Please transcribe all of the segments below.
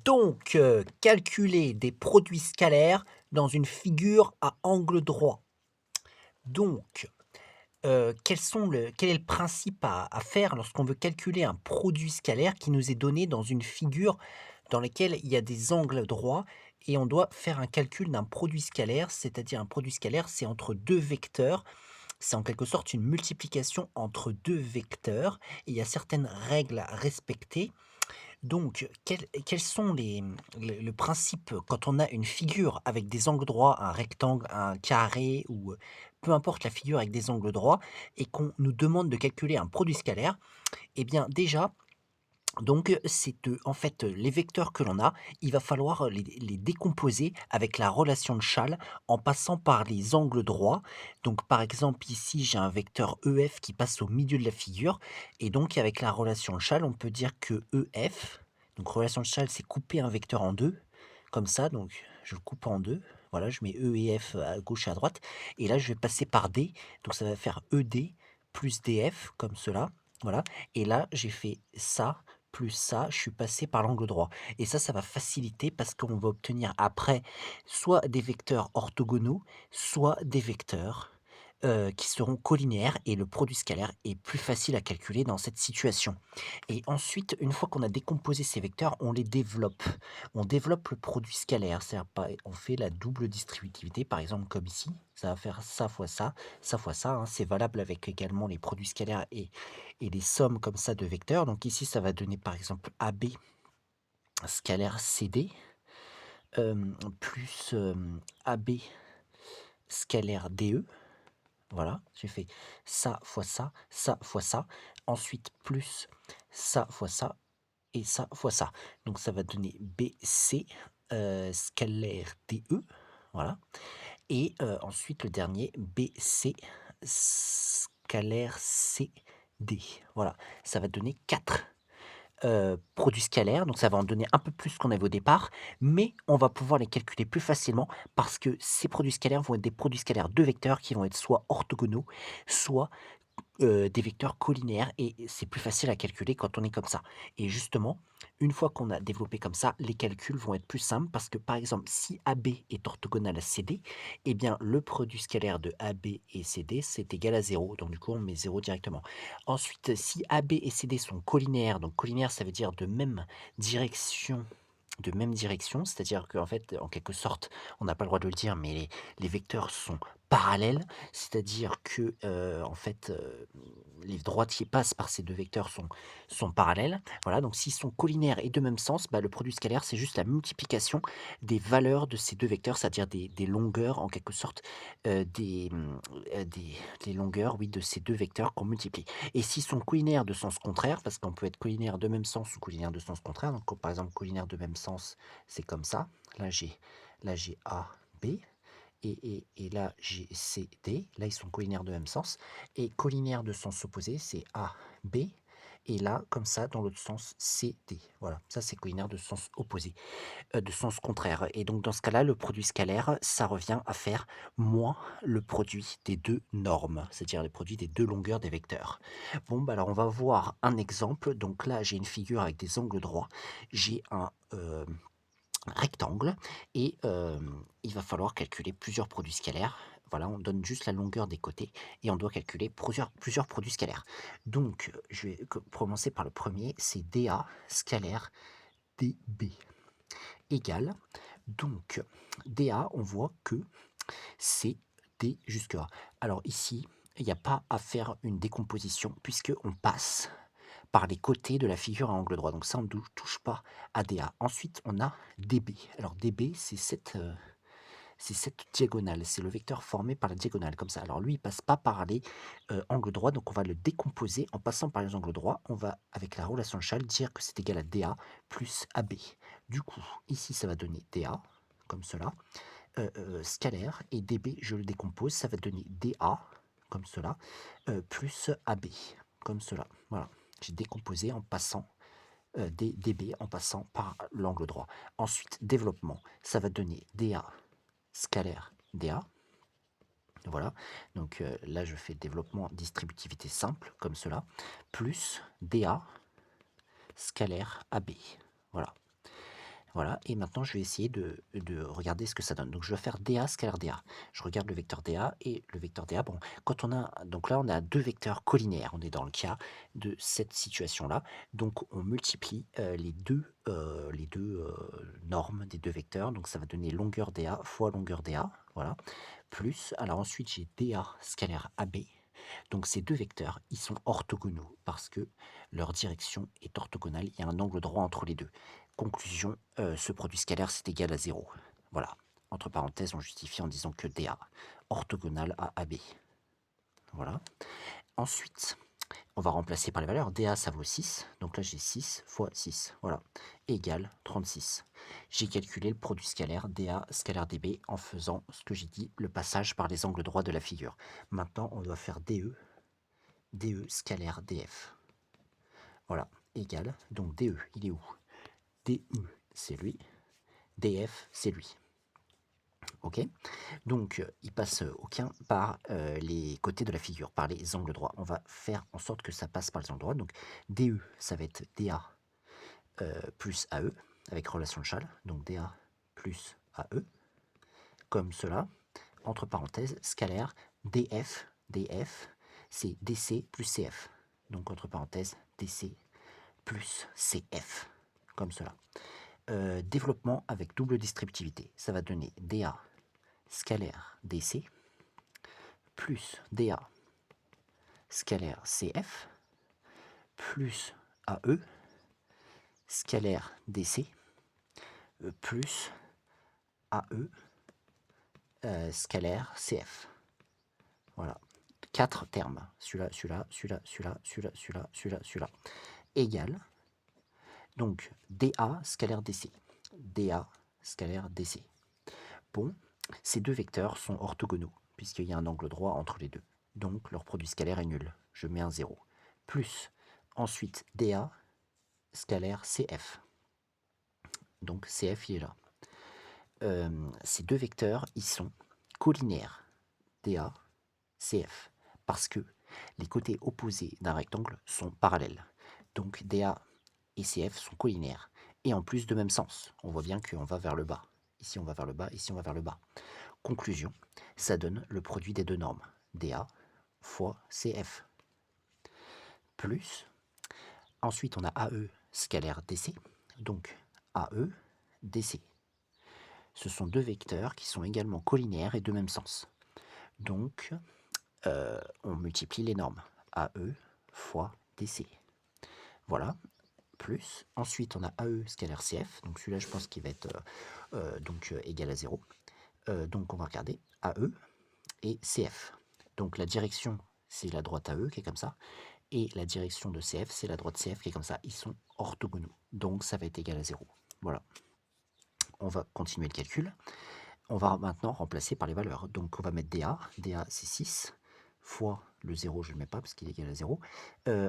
Donc, calculer des produits scalaires dans une figure à angle droit. Donc, quel est le principe à faire lorsqu'on veut calculer un produit scalaire qui nous est donné dans une figure dans laquelle il y a des angles droits et on doit faire un calcul d'un produit scalaire, c'est-à-dire un produit scalaire, c'est entre 2 vecteurs. C'est en quelque sorte une multiplication entre 2 vecteurs et il y a certaines règles à respecter. Donc, quels sont le principe quand on a une figure avec des angles droits, un rectangle, un carré ou peu importe la figure avec des angles droits et qu'on nous demande de calculer un produit scalaire, eh bien déjà, donc c'est, en fait, les vecteurs que l'on a, il va falloir les décomposer avec la relation de Chasles en passant par les angles droits. Donc par exemple ici j'ai un vecteur EF qui passe au milieu de la figure et donc avec la relation de Chasles on peut dire que EF, donc relation de Chasles c'est couper un vecteur en 2 comme ça, donc je le coupe en 2. Voilà, je mets E et F à gauche et à droite et là je vais passer par D, donc ça va faire ED plus DF comme cela, voilà. Et là j'ai fait ça plus ça, je suis passé par l'angle droit. Et ça va faciliter parce qu'on va obtenir après soit des vecteurs orthogonaux, soit des vecteurs qui seront collinéaires et le produit scalaire est plus facile à calculer dans cette situation. Et ensuite, une fois qu'on a décomposé ces vecteurs, on les développe. On développe le produit scalaire, c'est-à-dire on fait la double distributivité, par exemple comme ici, ça va faire ça fois ça, hein. C'est valable avec également les produits scalaires et les sommes comme ça de vecteurs. Donc ici, ça va donner par exemple AB scalaire CD plus AB scalaire DE. Voilà, j'ai fait ça fois ça fois ça. Ensuite, plus ça fois ça et ça fois ça. Donc ça va donner BC scalaire DE. Voilà. Et ensuite, le dernier, BC scalaire CD. Voilà, ça va donner 4 produits scalaires, donc ça va en donner un peu plus qu'on avait au départ, mais on va pouvoir les calculer plus facilement parce que ces produits scalaires vont être des produits scalaires de vecteurs qui vont être soit orthogonaux, soit des vecteurs collinéaires et c'est plus facile à calculer quand on est comme ça. Et justement, une fois qu'on a développé comme ça, les calculs vont être plus simples parce que, par exemple, si AB est orthogonal à CD, eh bien, le produit scalaire de AB et CD, c'est égal à 0. Donc, du coup, on met 0 directement. Ensuite, si AB et CD sont collinaires, donc collinaire, ça veut dire de même direction, c'est-à-dire qu'en fait, en quelque sorte, on n'a pas le droit de le dire, mais les vecteurs sont parallèles, c'est-à-dire que, en fait, les droitiers passent par ces deux vecteurs sont parallèles. Voilà, donc s'ils sont collinaires et de même sens, bah, le produit scalaire, c'est juste la multiplication des valeurs de ces deux vecteurs, c'est-à-dire des longueurs, en quelque sorte, des longueurs, oui, de ces deux vecteurs qu'on multiplie. Et s'ils sont collinaires de sens contraire, parce qu'on peut être collinaire de même sens ou collinaire de sens contraire, donc par exemple collinaire de même sens, c'est comme ça. Là j'ai A, B, et là j'ai C, D. Là ils sont collinaires de même sens. Et collinaire de sens opposé, c'est A, B. Et là, comme ça, dans l'autre sens, C, D. Voilà, ça c'est collinaire de sens opposé, de sens contraire. Et donc dans ce cas-là, le produit scalaire, ça revient à faire moins le produit des deux normes, c'est-à-dire le produit des deux longueurs des vecteurs. Bon, bah alors on va voir un exemple. Donc là, j'ai une figure avec des angles droits. J'ai un rectangle et il va falloir calculer plusieurs produits scalaires. Voilà, on donne juste la longueur des côtés et on doit calculer plusieurs produits scalaires. Donc, je vais commencer par le premier, c'est dA scalaire dB égale. Donc, dA, on voit que c'est D jusque A. Alors ici, il n'y a pas à faire une décomposition puisque on passe par les côtés de la figure à angle droit. Donc ça, on ne touche pas à DA. Ensuite, on a DB. Alors DB, c'est cette diagonale. C'est le vecteur formé par la diagonale, comme ça. Alors lui, il passe pas par les angles droits, donc on va le décomposer en passant par les angles droits. On va, avec la relation de Chasles, dire que c'est égal à DA plus AB. Du coup, ici, ça va donner DA, comme cela, scalaire, et DB, je le décompose, ça va donner DA, comme cela, plus AB, comme cela. Voilà. J'ai décomposé en passant dB en passant par l'angle droit. Ensuite, développement, ça va donner dA scalaire dA. Voilà, donc là je fais développement distributivité simple, comme cela, plus dA scalaire AB. Voilà. Voilà, et maintenant je vais essayer de regarder ce que ça donne. Donc je vais faire dA scalaire dA. Je regarde le vecteur dA et le vecteur dA. Bon, quand on a, donc là on a deux vecteurs collinaires. On est dans le cas de cette situation-là. Donc on multiplie les deux normes des deux vecteurs. Donc ça va donner longueur dA fois longueur dA. Voilà. Plus, alors ensuite j'ai dA scalaire AB. Donc ces deux vecteurs, ils sont orthogonaux parce que leur direction est orthogonale. Il y a un angle droit entre les deux. Conclusion, ce produit scalaire, c'est égal à 0. Voilà. Entre parenthèses, on justifie en disant que dA orthogonal à AB. Voilà. Ensuite, on va remplacer par les valeurs. dA, ça vaut 6. Donc là, j'ai 6 fois 6. Voilà. Égale 36. J'ai calculé le produit scalaire dA scalaire dB en faisant ce que j'ai dit, le passage par les angles droits de la figure. Maintenant, on doit faire DE scalaire DF. Voilà. Égale. Donc DE, il est où? DE, c'est lui. DF, c'est lui. Ok. Donc, il passe aucun par les côtés de la figure, par les angles droits. On va faire en sorte que ça passe par les angles droits. Donc, DE, ça va être DA plus AE, avec relation de Schall. Donc, DA plus AE, comme cela. Entre parenthèses, scalaire, DF, c'est DC plus CF. Donc, entre parenthèses, DC plus CF, comme cela. Développement avec double distributivité. Ça va donner DA scalaire DC plus DA scalaire CF plus AE scalaire DC plus AE scalaire CF. Voilà. 4 termes. Celui-là, celui-là, celui-là, celui-là, celui-là, celui-là, celui-là, celui-là. Égale. Donc, DA scalaire DC. DA scalaire DC. Bon, ces deux vecteurs sont orthogonaux, puisqu'il y a un angle droit entre les deux. Donc, leur produit scalaire est nul. Je mets un 0. Plus, ensuite, DA scalaire CF. Donc, CF, il est là. Ces deux vecteurs, ils sont collinaires. DA, CF. Parce que les côtés opposés d'un rectangle sont parallèles. Donc, DA et CF sont collinaires. Et en plus, de même sens. On voit bien qu'on va vers le bas. Ici, on va vers le bas. Ici, on va vers le bas. Conclusion, ça donne le produit des deux normes, DA fois CF. Plus, ensuite on a AE scalaire DC, donc AE DC. Ce sont deux vecteurs qui sont également collinaires et de même sens. Donc, on multiplie les normes, AE fois DC. Voilà, plus, ensuite on a AE scalaire CF, donc celui-là je pense qu'il va être égal à 0. Donc on va regarder AE et CF. Donc la direction, c'est la droite AE qui est comme ça, et la direction de CF, c'est la droite CF qui est comme ça. Ils sont orthogonaux, donc ça va être égal à 0. Voilà. On va continuer le calcul. On va maintenant remplacer par les valeurs. Donc on va mettre DA. DA, c'est 6 fois le 0, je ne le mets pas parce qu'il est égal à 0.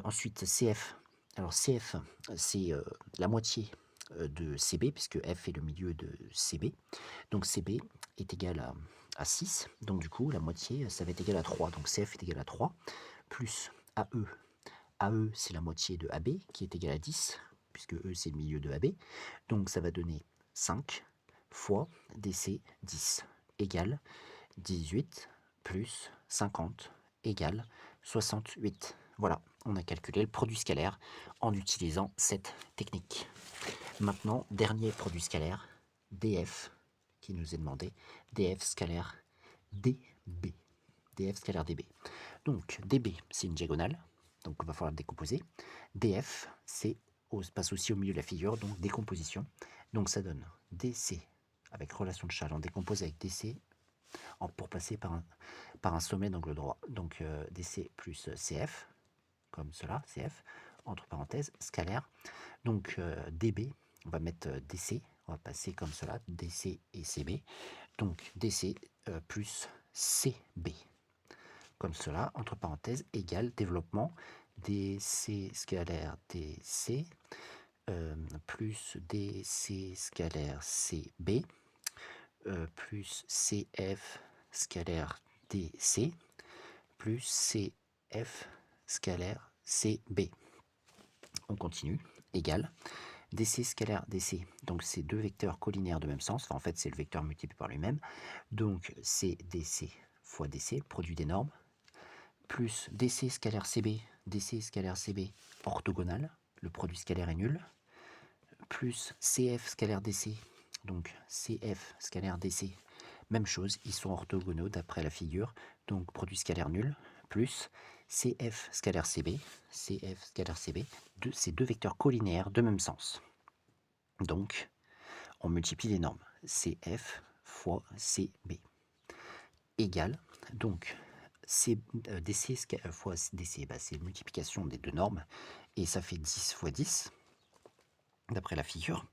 Ensuite, CF. Alors CF, c'est la moitié de CB, puisque F est le milieu de CB. Donc CB est égal à 6. Donc du coup, la moitié, ça va être égal à 3. Donc CF est égal à 3. Plus AE. AE, c'est la moitié de AB, qui est égal à 10, puisque E, c'est le milieu de AB. Donc ça va donner 5 fois DC 10 égale 18 plus 50 égale 68. Voilà, on a calculé le produit scalaire en utilisant cette technique. Maintenant, dernier produit scalaire, DF, qui nous est demandé, DF scalaire DB. DF scalaire DB. Donc, DB, c'est une diagonale, donc il va falloir le décomposer. DF, passe aussi au milieu de la figure, donc décomposition. Donc ça donne DC avec relation de Schall, on décompose avec DC pour passer par un sommet d'angle droit. Donc DC plus CF, comme cela, CF, entre parenthèses, scalaire. Donc DB, on va mettre DC, on va passer comme cela, DC et CB. Donc DC plus CB, comme cela, entre parenthèses, égale développement DC scalaire DC plus DC scalaire CB plus CF scalaire DC plus CF scalaire CB. On continue, égale DC scalaire DC, donc c'est deux vecteurs collinaires de même sens, enfin en fait c'est le vecteur multiplié par lui-même, donc c'est DC fois DC, le produit des normes, plus DC scalaire CB orthogonal, le produit scalaire est nul, plus CF scalaire DC, donc CF scalaire DC, même chose, ils sont orthogonaux d'après la figure, donc produit scalaire nul, plus CF scalaire CB, c'est deux vecteurs collinaires de même sens. Donc, on multiplie les normes, CF fois CB, égale, donc DC fois DC, c'est une multiplication des deux normes, et ça fait 10 fois 10, d'après la figure.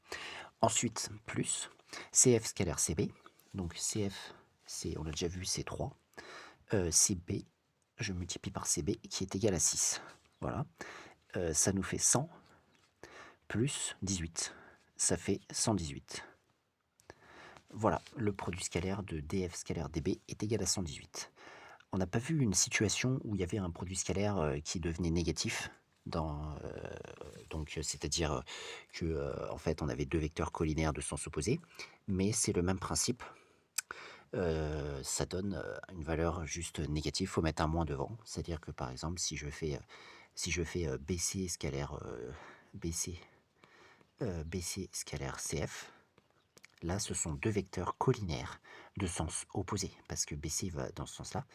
Ensuite, plus CF scalaire CB, donc CF, on l'a déjà vu, c'est 3, CB, je multiplie par CB, qui est égal à 6. Voilà, ça nous fait 100 plus 18, ça fait 118. Voilà, le produit scalaire de DF scalaire DB est égal à 118. On n'a pas vu une situation où il y avait un produit scalaire qui devenait négatif, donc c'est-à-dire que en fait on avait deux vecteurs collinaires de sens opposé, mais c'est le même principe. Ça donne une valeur juste négative, il faut mettre un moins devant. C'est-à-dire que par exemple si je fais BC scalaire BC scalaire CF, là, ce sont deux vecteurs collinaires de sens opposé, parce que BC va dans ce sens-là,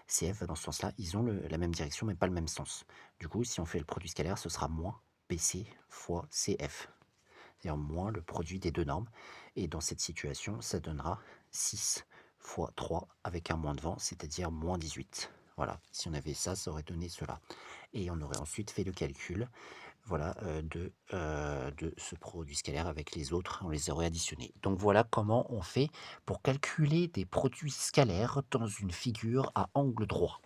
CF va dans ce sens-là, ils ont la même direction, mais pas le même sens. Du coup, si on fait le produit scalaire, ce sera moins BC fois CF, c'est-à-dire moins le produit des deux normes, et dans cette situation, ça donnera 6 fois 3 avec un moins devant, c'est-à-dire moins 18. Voilà, si on avait ça, ça aurait donné cela. Et on aurait ensuite fait le calcul, voilà, de ce produit scalaire avec les autres, on les aurait additionnés. Donc voilà comment on fait pour calculer des produits scalaires dans une figure à angle droit.